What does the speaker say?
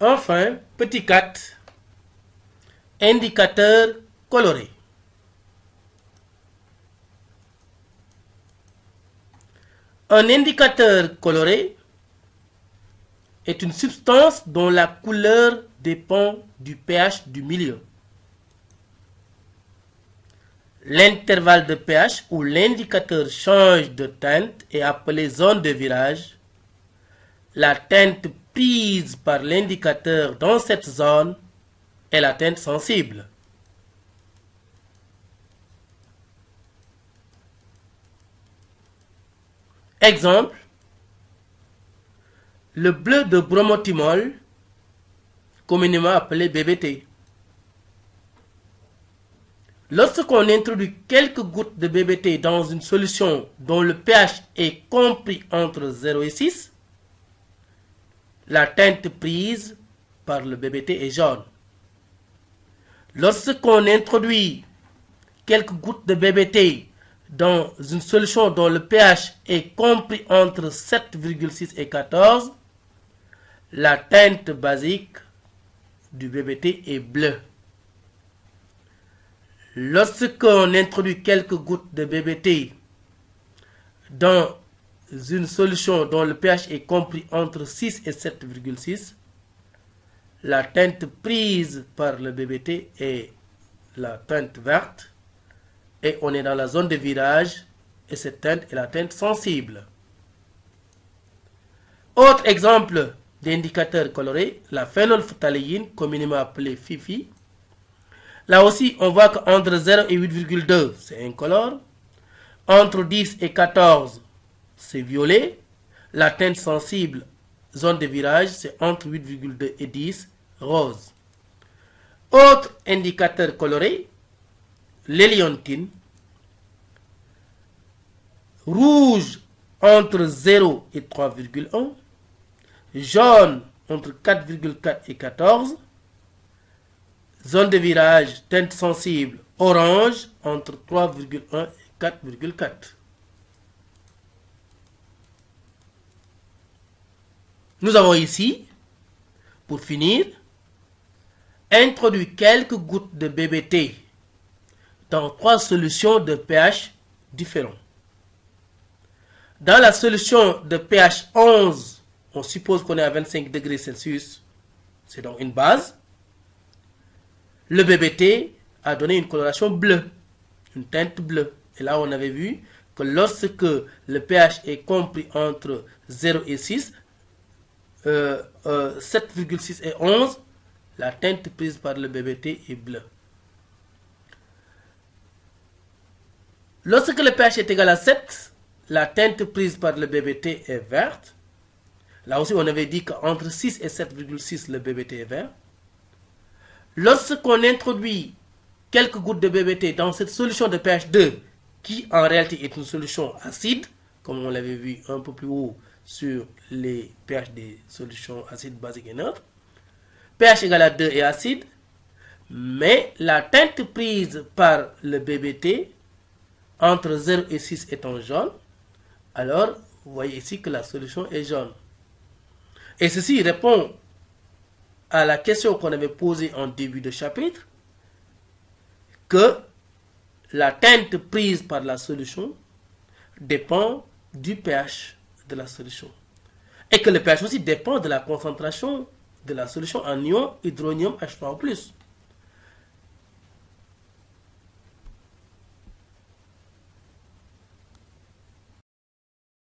Enfin, petit 4, indicateur coloré. Un indicateur coloré est une substance dont la couleur dépend du pH du milieu. L'intervalle de pH où l'indicateur change de teinte est appelé zone de virage. La teinte prise par l'indicateur dans cette zone est la teinte sensible. Exemple, le bleu de bromothymol, communément appelé BBT. Lorsqu'on introduit quelques gouttes de BBT dans une solution dont le pH est compris entre 0 et 6, la teinte prise par le BBT est jaune. Lorsqu'on introduit quelques gouttes de BBT dans une solution dont le pH est compris entre 7,6 et 14, la teinte basique du BBT est bleue. Lorsqu'on introduit quelques gouttes de BBT dans une solution dont le pH est compris entre 6 et 7,6, la teinte prise par le BBT est la teinte verte et on est dans la zone de virage et cette teinte est la teinte sensible. Autre exemple d'indicateur coloré, la phénolphthaléine, communément appelée FIFI. Là aussi, on voit qu'entre 0 et 8,2, c'est incolore. Entre 10 et 14, c'est violet. La teinte sensible, zone de virage, c'est entre 8,2 et 10, rose. Autre indicateur coloré, l'hélianthine. Rouge entre 0 et 3,1. Jaune entre 4,4 et 14. Zone de virage, teinte sensible, orange entre 3,1 et 4,4. Nous avons ici, pour finir, introduit quelques gouttes de BBT dans 3 solutions de pH différents. Dans la solution de pH 11, on suppose qu'on est à 25 degrés Celsius, c'est donc une base. Le BBT a donné une coloration bleue, une teinte bleue. Et là, on avait vu que lorsque le pH est compris entre 0 et 6, 7,6 et 11, la teinte prise par le BBT est bleue. Lorsque le pH est égal à 7, la teinte prise par le BBT est verte. Là aussi, on avait dit qu'entre 6 et 7,6, le BBT est vert. Lorsqu'on introduit quelques gouttes de BBT dans cette solution de pH 2, qui en réalité est une solution acide, comme on l'avait vu un peu plus haut sur les pH des solutions acides, basiques et neutres, pH égal à 2 est acide, mais la teinte prise par le BBT entre 0 et 6 étant jaune, alors vous voyez ici que la solution est jaune. Et ceci répond à la question qu'on avait posée en début de chapitre, que la teinte prise par la solution dépend du pH de la solution. Et que le pH aussi dépend de la concentration de la solution en ion hydronium H3O+.